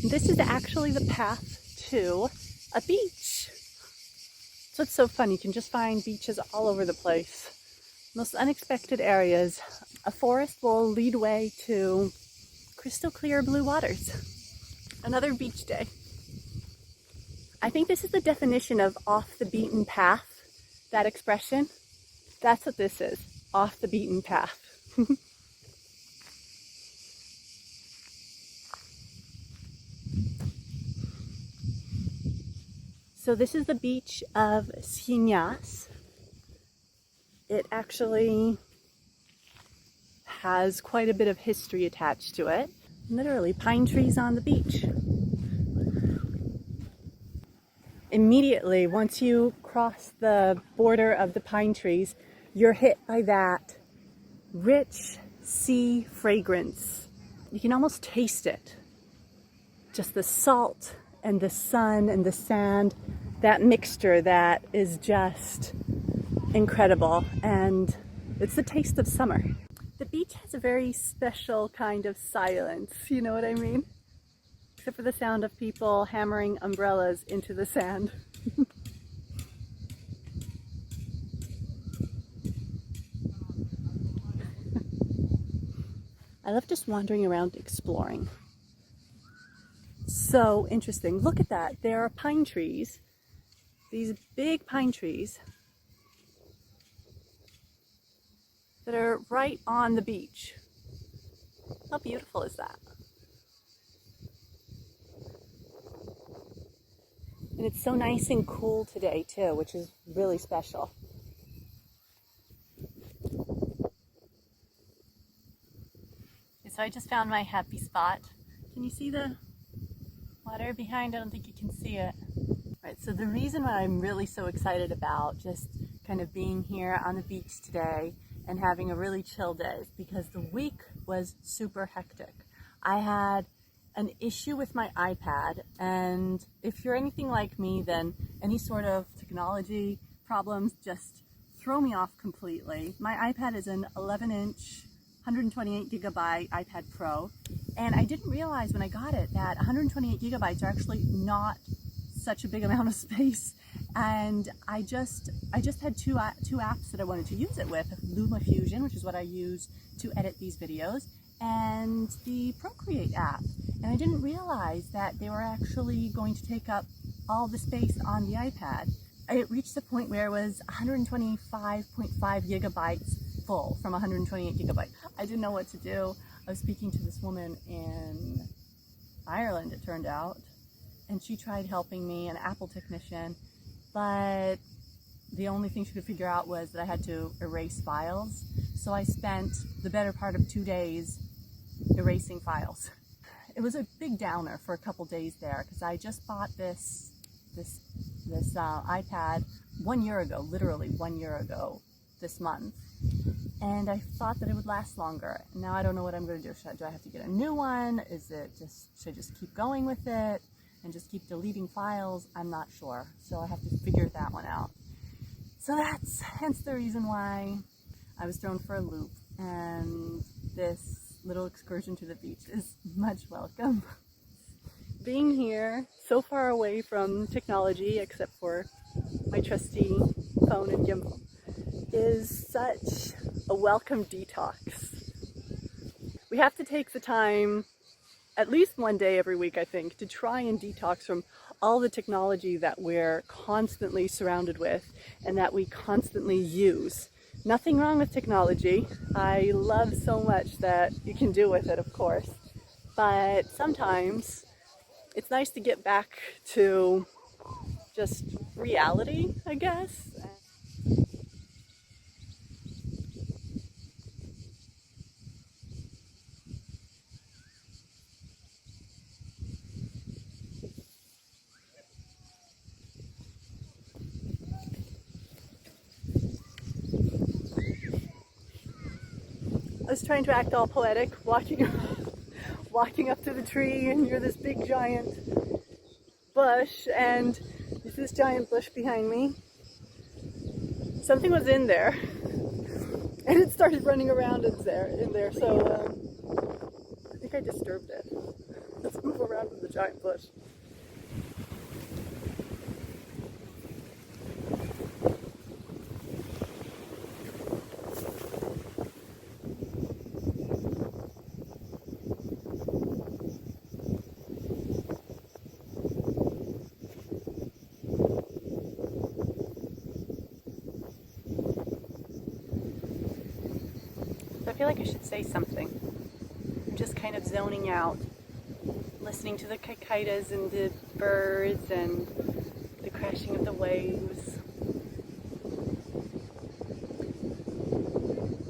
This is actually the path to a beach. So it's so fun. You can just find beaches all over the place. Most unexpected areas. A forest will lead way to crystal clear blue waters. Another beach day. I think this is the definition of off the beaten path. That expression. That's what this is. Off the beaten path. So this is the beach of Sxoinias. It actually has quite a bit of history attached to it. Literally pine trees on the beach. Immediately, once you cross the border of the pine trees, you're hit by that rich sea fragrance. You can almost taste it. Just the salt and the sun and the sand, that mixture that is just incredible, and it's the taste of summer. The beach has a very special kind of silence, you know what I mean? Except for the sound of people hammering umbrellas into the sand. I love just wandering around exploring. So interesting. Look at that. There are pine trees, these big pine trees that are right on the beach. How beautiful is that? And it's so nice and cool today too, which is really special. So I just found my happy spot. Can you see the water behind? I don't think you can see it. Right, so the reason why I'm really so excited about just kind of being here on the beach today and having a really chill day is because the week was super hectic. I had an issue with my iPad, and if you're anything like me, then any sort of technology problems just throw me off completely. My iPad is an 11-inch 128 gigabyte iPad Pro, and I didn't realize when I got it that 128 gigabytes are actually not such a big amount of space, and I just had two apps that I wanted to use it with: LumaFusion, which is what I use to edit these videos, and the Procreate app. And I didn't realize that they were actually going to take up all the space on the iPad. It reached the point where it was 125.5 gigabytes full from 128 gigabytes. I didn't know what to do. I was speaking to this woman in Ireland, it turned out, and she tried helping me, an Apple technician, but the only thing she could figure out was that I had to erase files. So I spent the better part of 2 days erasing files. It was a big downer for a couple days there because I just bought this iPad 1 year ago, literally 1 year ago this month. And I thought that it would last longer. Now I don't know what I'm going to do. Do I have to get a new one? Should I just keep going with it and just keep deleting files? I'm not sure. So I have to figure that one out. So that's hence the reason why I was thrown for a loop. And this little excursion to the beach is much welcome. Being here so far away from technology, except for my trusty phone and gimbal, is such a welcome detox. We have to take the time, at least one day every week, I think, to try and detox from all the technology that we're constantly surrounded with and that we constantly use. Nothing wrong with technology. I love so much that you can do with it, of course. But sometimes it's nice to get back to just reality, I guess. I was trying to act all poetic, walking up to the tree, and you're this big giant bush, and there's this giant bush behind me. Something was in there, and it started running around in there. So I think I disturbed it. move around in the giant bush. I feel like I should say something. I'm just kind of zoning out, listening to the cicadas and the birds and the crashing of the waves.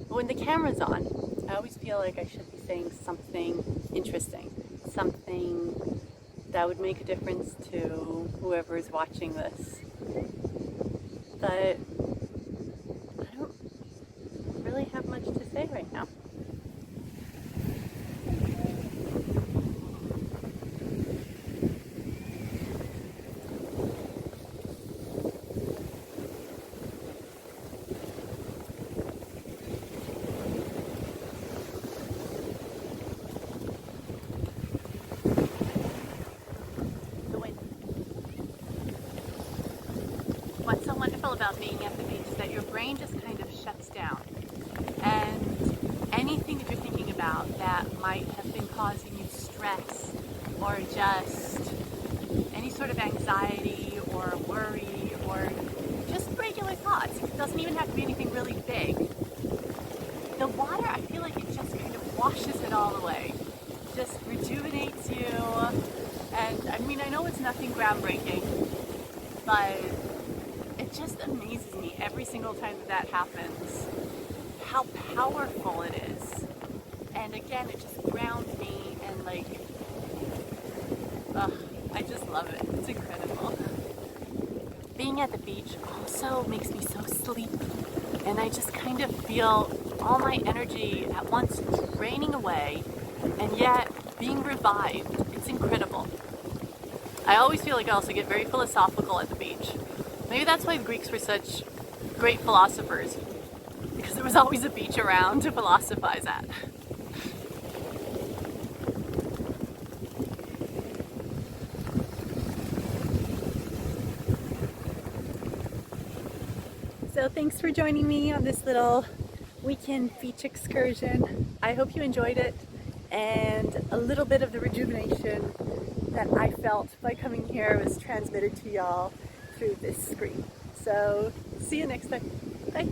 But when the camera's on, I always feel like I should be saying something interesting, something that would make a difference to whoever is watching this. But I don't really have much to say right now. What's so wonderful about being at the beach is that your brain just kind of shuts down, and anything that you're thinking about that might have been causing you stress or just any sort of anxiety or worry or just regular thoughts, it doesn't even have to be anything really big. The water, I feel like it just kind of washes it all away, just rejuvenates you. And I mean, I know it's nothing groundbreaking, but it just amazes me every single time that happens, how powerful it is. And again, it just grounds me and like, I just love it. It's incredible. Being at the beach also makes me so sleepy, and I just kind of feel all my energy at once draining away and yet being revived. It's incredible. I always feel like I also get very philosophical at the beach. Maybe that's why the Greeks were such great philosophers, because there was always a beach around to philosophize at. So thanks for joining me on this little weekend beach excursion. I hope you enjoyed it, and a little bit of the rejuvenation that I felt by coming here was transmitted to y'all through this screen. So see you next time. Bye.